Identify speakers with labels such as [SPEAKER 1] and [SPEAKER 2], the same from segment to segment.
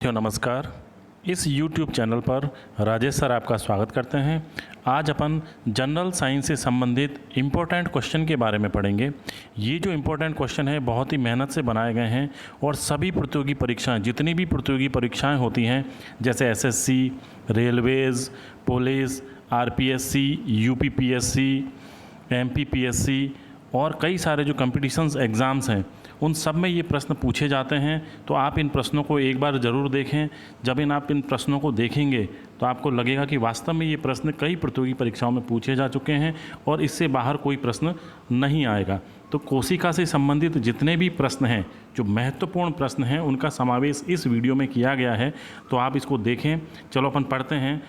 [SPEAKER 1] नमस्कार। इस YouTube channel पर राजेश सर आपका स्वागत करते हैं। आज अपन जनरल साइंस से संबंधित इम्पोर्टेंट क्वेश्चन के बारे में पढ़ेंगे। ये जो इम्पोर्टेंट क्वेश्चन है बहुत ही मेहनत से बनाए गए हैं और सभी प्रतियोगी परीक्षाएं, जितनी भी प्रतियोगी परीक्षाएं होती हैं जैसे SSC, Railways, police, RPSC, UPPSC, MPPSC और कई सारे जो कंपटीशंस एग्ज़ाम्स हैं उन सब में ये प्रश्न पूछे जाते हैं। तो आप इन प्रश्नों को एक बार ज़रूर देखें। जब आप इन प्रश्नों को देखेंगे तो आपको लगेगा कि वास्तव में ये प्रश्न कई प्रतियोगी परीक्षाओं में पूछे जा चुके हैं और इससे बाहर कोई प्रश्न नहीं आएगा। तो कोशिका से संबंधित जितने भी प्रश्न हैं, जो महत्वपूर्ण प्रश्न हैं, उनका समावेश इस वीडियो में किया गया है। तो आप इसको देखें। चलो अपन पढ़ते हैं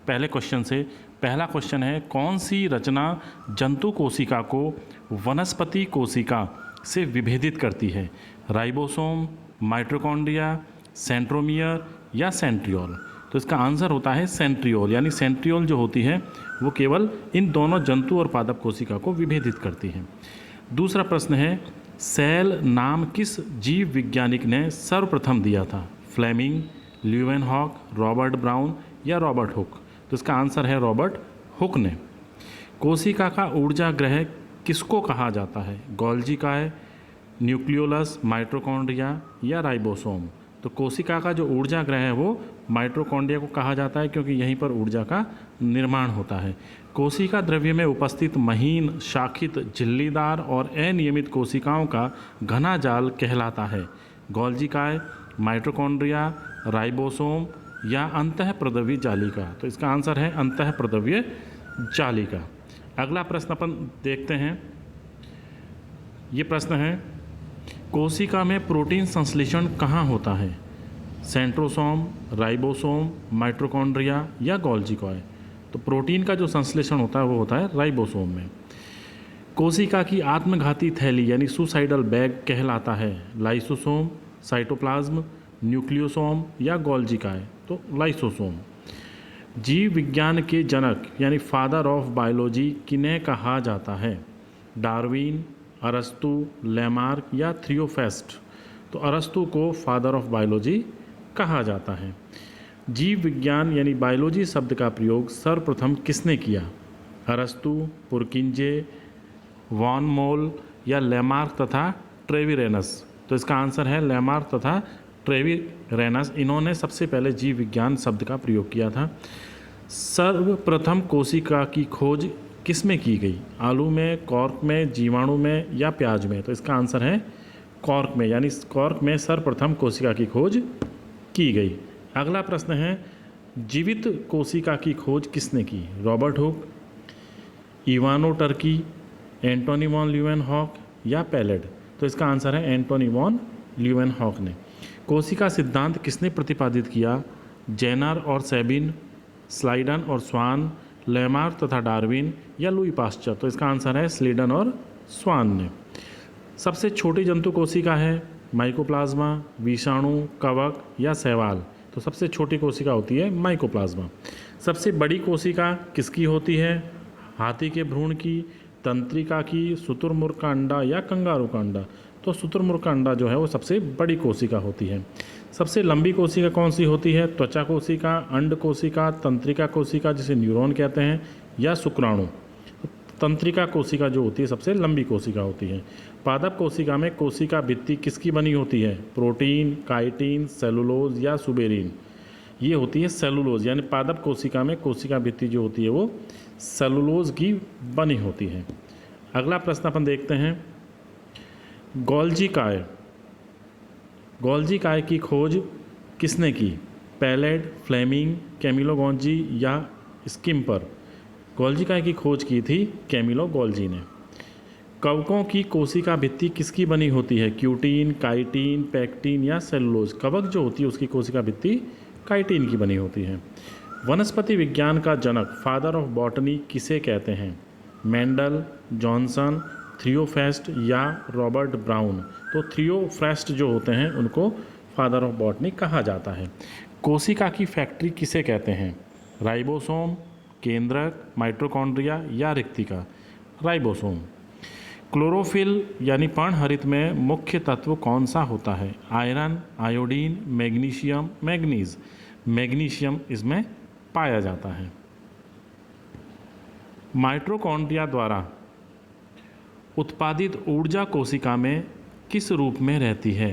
[SPEAKER 1] पहले क्वेश्चन से। पहला क्वेश्चन है, कौन सी रचना जंतु कोशिका को वनस्पति कोशिका से विभेदित करती है? राइबोसोम, माइटोकॉन्ड्रिया, सेंट्रोमियर या सेंट्रियोल? तो इसका आंसर होता है सेंट्रियोल। यानी सेंट्रियोल जो होती है वो केवल इन दोनों जंतु और पादप कोशिका को विभेदित करती है। दूसरा प्रश्न है, सेल नाम किस जीव वैज्ञानिक ने सर्वप्रथम दिया था? फ्लेमिंग, ल्यूवेनहॉक, रॉबर्ट ब्राउन या रॉबर्ट हुक? तो इसका आंसर है रॉबर्ट हुक ने। कोशिका का ऊर्जा ग्रह किसको कहा जाता है? गोल्जी काय, न्यूक्लियोलस, माइटोकॉन्ड्रिया या राइबोसोम? तो कोशिका का जो ऊर्जा ग्रह है वो माइटोकॉन्ड्रिया को कहा जाता है, क्योंकि यहीं पर ऊर्जा का निर्माण होता है। कोशिका द्रव्य में उपस्थित महीन, शाखित, झिल्लीदार और अनियमित कोशिकाओं का घना जाल कहलाता है? गोल्जी काय, माइटोकॉन्ड्रिया, राइबोसोम या अंतःप्रद्रव्य जालिका? तो इसका आंसर है अंतःप्रद्रव्य जालिका। अगला प्रश्न अपन देखते हैं। ये प्रश्न है, कोशिका में प्रोटीन संश्लेषण कहाँ होता है? सेंट्रोसोम, राइबोसोम, माइटोकॉन्ड्रिया या गोल्जी कॉय? तो प्रोटीन का जो संश्लेषण होता है वो होता है राइबोसोम में। कोशिका की आत्मघाती थैली यानी सुसाइडल बैग कहलाता है? लाइसोसोम, साइटोप्लाज्म, न्यूक्लियोसोम या गोल्जी कॉय? तो लाइसोसोम। जीव विज्ञान के जनक यानी फादर ऑफ बायोलॉजी किन्हें कहा जाता है? डार्विन, अरस्तु, लैमार्क या थियोफेस्ट? तो अरस्तु को फादर ऑफ बायोलॉजी कहा जाता है। जीव विज्ञान यानी बायोलॉजी शब्द का प्रयोग सर्वप्रथम किसने किया? अरस्तु, पुरकिंजे, वॉन मोल या लैमार्क तथा ट्रेविरेनस? तो इसका आंसर है लैमार्क तथा ट्रेविरेनस। इन्होंने सबसे पहले जीव विज्ञान शब्द का प्रयोग किया था। सर्वप्रथम कोशिका की खोज किसमें की गई? आलू में, कॉर्क में, जीवाणु में या प्याज में? तो इसका आंसर है कॉर्क में। यानी कॉर्क में सर्वप्रथम कोशिका की खोज की गई। अगला प्रश्न है, जीवित कोशिका की खोज किसने की? Robert Hooke, इवानो Turkey, Antony von Leeuwenhoek या पैलेड? तो इसका आंसर है एंटोनी वॉन ल्यूवेनहॉक ने। कोशिका सिद्धांत किसने प्रतिपादित किया? जेनर और सेबिन, स्लाइडन और स्वान, लैमार्क तथा डार्विन या लुई पास्चर? तो इसका आंसर है स्लीडन और स्वान ने। सबसे छोटी जंतु कोशिका है माइकोप्लाज्मा, विषाणु, कवक या शैवाल? तो सबसे छोटी कोशिका होती है माइकोप्लाज्मा। सबसे बड़ी कोशिका किसकी होती है? हाथी के भ्रूण की, तंत्रिका की, शुतुरमुर्ग का अंडा या कंगारू का अंडा? तो शुतुरमुर्ग का अंडा जो है वो सबसे बड़ी कोशिका होती है। सबसे लंबी कोशिका कौन सी होती है? त्वचा कोशिका, अंड कोशिका, तंत्रिका कोशिका जिसे न्यूरॉन कहते हैं या शुक्राणु? तंत्रिका कोशिका जो होती है सबसे लंबी कोशिका होती है। पादप कोशिका में कोशिका भित्ति किसकी बनी होती है? प्रोटीन, काइटिन, सेलुलोज या सुबेरिन? ये होती है सेलुलोज। यानी पादप कोशिका में कोशिका भित्ति जो होती है वो सेलुलोज की बनी होती है। अगला प्रश्न अपन देखते हैं, गोल्जी काय। गोल्जी काय की खोज किसने की? पैलेड, फ्लेमिंग, कैमिलो गोल्जी या स्किम्पर? गोल्जी काय की खोज की थी कैमिलो गोल्जी ने। कवकों की कोशिका भित्ति किसकी बनी होती है? क्यूटीन, काइटिन, पैक्टिन या सेलुलोज? कवक जो होती है उसकी कोशिका भित्ति काइटिन की बनी होती है। वनस्पति विज्ञान का जनक फादर ऑफ बॉटनी किसे कहते हैं? मेंडल, जॉनसन, थियोफेस्ट या रॉबर्ट ब्राउन? तो थियोफेस्ट जो होते हैं उनको फादर ऑफ बॉटनी कहा जाता है। कोशिका की फैक्ट्री किसे कहते हैं? राइबोसोम, केंद्रक, माइटोकॉन्ड्रिया या रिक्तिका? राइबोसोम। क्लोरोफिल यानी पर्णहरित में मुख्य तत्व कौन सा होता है? Iron, iodine, magnesium, manganese. Magnesium इसमें पाया जाता है। माइटोकॉन्ड्रिया द्वारा उत्पादित ऊर्जा कोशिका में किस रूप में रहती है?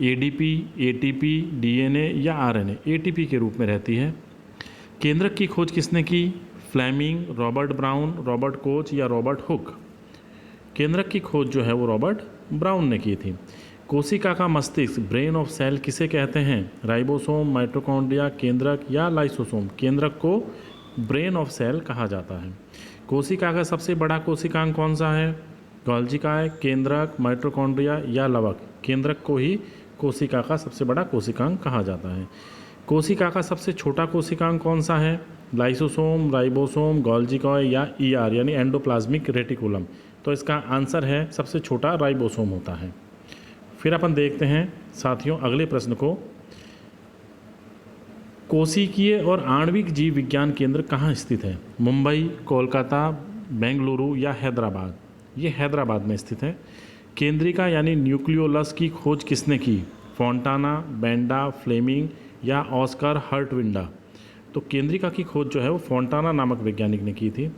[SPEAKER 1] एडीपी, एटीपी, डीएनए या आरएनए? एटीपी के रूप में रहती है। केंद्रक की खोज किसने की? Fleming, Robert Brown, Robert Koch या रॉबर्ट हुक? केंद्रक की खोज जो है वो रॉबर्ट ब्राउन ने की थी। कोशिका का मस्तिष्क, ब्रेन ऑफ सेल किसे कहते हैं? राइबोसोम, माइटोकॉन्ड्रिया, केंद्रक या लाइसोसोम? केंद्रक को ब्रेन ऑफ सेल कहा जाता है। कोशिका का सबसे बड़ा कोशिकांग कौन सा है? गोल्जिकाय, केंद्रक, माइटोकॉन्ड्रिया या लवक? केंद्रक को ही कोशिका का सबसे बड़ा कोशिकांग कहा जाता है। कोशिका का सबसे छोटा कोशिकांग कौन सा है? लाइसोसोम, राइबोसोम, गोल्जिकाय या ईआर यानी एंडोप्लाज्मिक रेटिकुलम? तो इसका आंसर है सबसे छोटा राइबोसोम होता है। फिर अपन देखते हैं साथियों अगले प्रश्न को। कोशिकीय और आणविक जीव विज्ञान केंद्र कहाँ स्थित है? मुंबई, कोलकाता, बेंगलुरु या हैदराबाद? ये हैदराबाद में स्थित है। केंद्रिका यानी न्यूक्लियोलस की खोज किसने की? फोंटाना, बेंडा, फ्लेमिंग या ऑस्कर हर्टविंडा? तो केंद्रिका की खोज जो है वो फोंटाना नामक वैज्ञानिक ने की थी।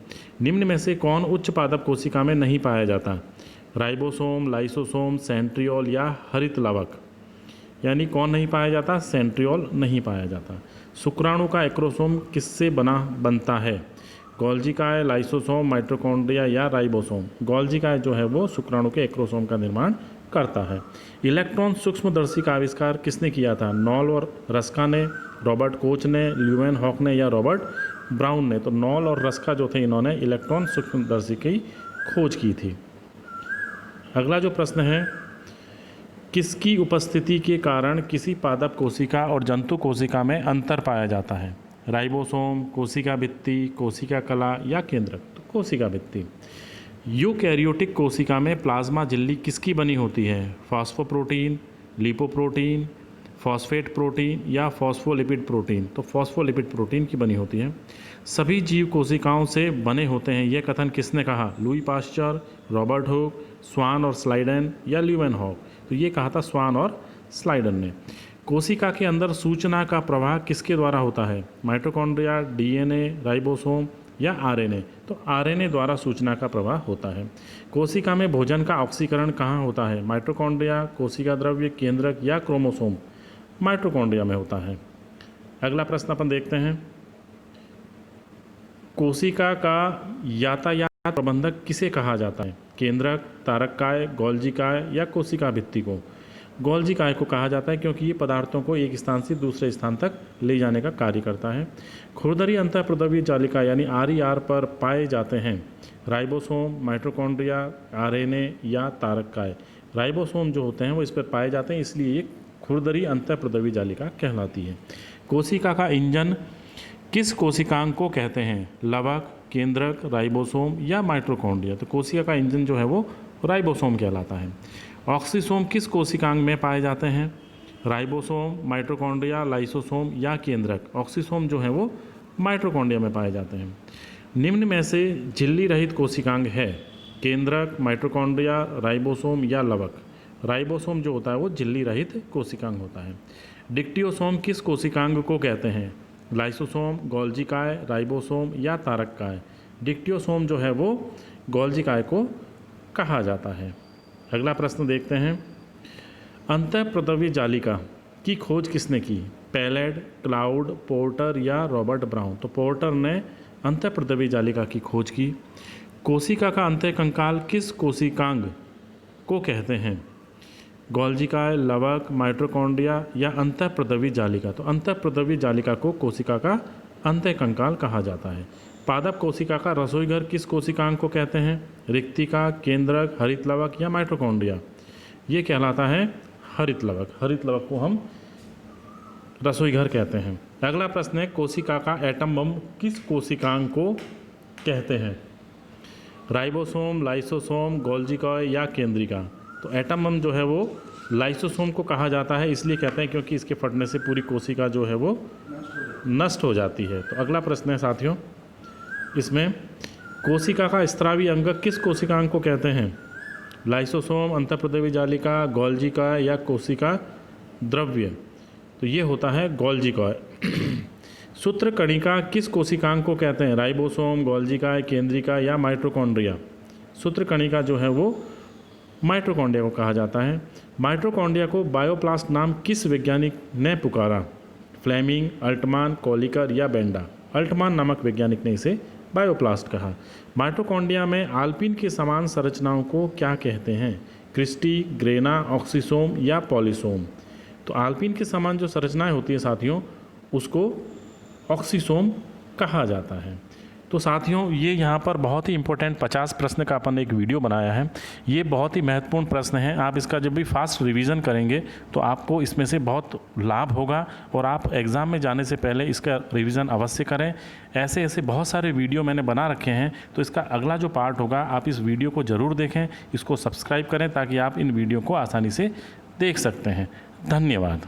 [SPEAKER 1] निम्न में से कौन उच्च पादप कोशिका में नहीं पाया जाता? राइबोसोम, लाइसोसोम, सेंट्रियोल या हरित लवक? यानी कौन नहीं पाया जाता? सेंट्रियोल नहीं पाया जाता। शुक्राणु का एक्रोसोम किससे बनता है? गोल्जिकाय, लाइसोसोम, माइटोकॉन्ड्रिया या राइबोसोम? गोल्जिकाय जो है वो शुक्राणु के एक्रोसोम का निर्माण करता है। इलेक्ट्रॉन सूक्ष्मदर्शी का आविष्कार किसने किया था? नॉल और रस्का ने, रॉबर्ट कोच ने, ल्यूवेनहॉक ने या रॉबर्ट ब्राउन ने? तो नॉल और रस्का जो थे इन्होंने इलेक्ट्रॉन सूक्ष्मदर्शी की खोज की थी। अगला जो प्रश्न है, किसकी उपस्थिति के कारण किसी पादप कोशिका और जंतु कोशिका में अंतर पाया जाता है? राइबोसोम, कोशिका भित्ति, कोशिका कला या केंद्रक? तो कोशिका भित्ति। यूकैरियोटिक कोशिका में प्लाज्मा झिल्ली किसकी बनी होती है? फॉस्फोप्रोटीन, लिपोप्रोटीन, फॉस्फेट प्रोटीन या फॉस्फोलिपिड प्रोटीन? तो फॉस्फोलिपिड प्रोटीन की बनी होती है। सभी जीव कोशिकाओं से बने होते हैं, यह कथन किसने कहा? लुई पाश्चर, रॉबर्ट हुक, स्वान और स्लाइडन या ल्यूवेनहॉक? तो ये कहा था स्वान और स्लाइडन ने। कोशिका के अंदर सूचना का प्रवाह किसके द्वारा होता है? माइटोकॉन्ड्रिया, डीएनए, राइबोसोम या आरएनए? तो आरएनए द्वारा सूचना का प्रवाह होता है। कोशिका में भोजन का ऑक्सीकरण कहाँ होता है? माइटोकॉन्ड्रिया, कोशिका द्रव्य, केंद्रक या क्रोमोसोम? माइटोकॉन्ड्रिया में होता है। अगला प्रश्न अपन देखते हैं, कोशिका का यातायात प्रबंधक किसे कहा जाता है? केंद्रक, तारककाय, गोल्जिकाय या कोशिका भित्ति को? गोल्जिकाय को कहा जाता है क्योंकि ये पदार्थों को एक स्थान से दूसरे स्थान तक ले जाने का कार्य करता है। खुरदरी अंतःप्रद्रव्य जालिका यानी आरईआर पर पाए जाते हैं राइबोसोम, माइटोकॉन्ड्रिया, आरएनए या तारककाय? राइबोसोम जो होते हैं वो इस पर पाए जाते हैं, इसलिए ये खुरदरी अंतःप्रद्रव्य जालिका कहलाती है। कोशिका का इंजन किस कोशिकांग को कहते हैं? लवक, केंद्रक, राइबोसोम या माइटोकॉन्ड्रिया? तो कोशिका का इंजन जो है वो राइबोसोम कहलाता है। ऑक्सीसोम किस कोशिकांग में पाए जाते हैं? राइबोसोम, माइटोकॉन्ड्रिया, लाइसोसोम या केंद्रक? ऑक्सीसोम जो है वो माइटोकॉन्ड्रिया में पाए जाते हैं। निम्न में से झिल्ली रहित कोशिकांग है? केंद्रक, माइटोकॉन्ड्रिया, राइबोसोम या लवक? राइबोसोम जो होता है वो झिल्ली रहित कोशिकांग होता है। डिक्टियोसोम किस कोशिकांग को कहते हैं? लाइसोसोम, गोल्जिकाय, राइबोसोम या तारककाय? डिक्टियोसोम जो है वो गोल्जिकाय को कहा जाता है। अगला प्रश्न देखते हैं, अंतःप्रद्रव्य जालिका की खोज किसने की? पैलेड, क्लाउड, पोर्टर या रॉबर्ट ब्राउन? तो पोर्टर ने अंतःप्रद्रव्य जालिका की खोज की। कोशिका का अंतःकंकाल किस कोशिकांग को कहते हैं? गोल्जिकाय, लवक, माइटोकॉन्ड्रिया या अंतःप्रद्रव्य जालिका? तो अंतःप्रद्रव्य जालिका को कोशिका का अंतःकंकाल कहा जाता है। पादप कोशिका का रसोईघर किस कोशिकांग को कहते हैं? रिक्तिका, केंद्रक, हरित लवक या माइटोकॉन्ड्रिया? ये कहलाता है हरित लवक। हरित लवक को हम रसोईघर कहते हैं। अगला प्रश्न है, कोशिका का एटम बम किस कोशिकांग को कहते हैं? राइबोसोम, लाइसोसोम, गोल्जिकाय या केंद्रिका? तो एटम बम जो है वो लाइसोसोम को कहा जाता है, इसलिए कहते हैं क्योंकि इसके फटने से पूरी कोशिका जो है वो नष्ट हो जाती है। तो अगला प्रश्न है साथियों, इसमें कोशिका का स्रावी अंग किस कोशिकांग को कहते हैं? लाइसोसोम, अंतःप्रदेवी जालिका, गोल्जिका या कोशिका द्रव्य? तो ये होता है गोल्जिका। सूत्रकणिका किस कोशिकांग को कहते हैं? राइबोसोम, गोल्जिका, केंद्रिका या माइटोकॉन्ड्रिया? सूत्रकणिका जो है वो माइटोकॉन्ड्रिया को कहा जाता है। माइटोकॉन्ड्रिया को बायोप्लास्ट नाम किस वैज्ञानिक ने पुकारा? फ्लेमिंग, अल्टमान, कोलिकर या बेंडा? अल्टमान नामक वैज्ञानिक ने इसे बायोप्लास्ट कहा। माइटोकॉन्ड्रिया में आल्पिन के समान संरचनाओं को क्या कहते हैं? क्रिस्टी, ग्रेना, ऑक्सीसोम या पॉलीसोम? तो आल्पिन के समान जो संरचनाएं होती हैं साथियों, उसको ऑक्सीसोम कहा जाता है। तो साथियों, ये यहाँ पर बहुत ही इंपॉर्टेंट 50 प्रश्न का अपन एक वीडियो बनाया है। ये बहुत ही महत्वपूर्ण प्रश्न हैं। आप इसका जब भी फास्ट रिवीजन करेंगे तो आपको इसमें से बहुत लाभ होगा और आप एग्ज़ाम में जाने से पहले इसका रिवीजन अवश्य करें। ऐसे ऐसे बहुत सारे वीडियो मैंने बना रखे हैं, तो इसका अगला जो पार्ट होगा आप इस वीडियो को ज़रूर देखें, इसको सब्सक्राइब करें ताकि आप इन वीडियो को आसानी से देख सकते हैं। धन्यवाद।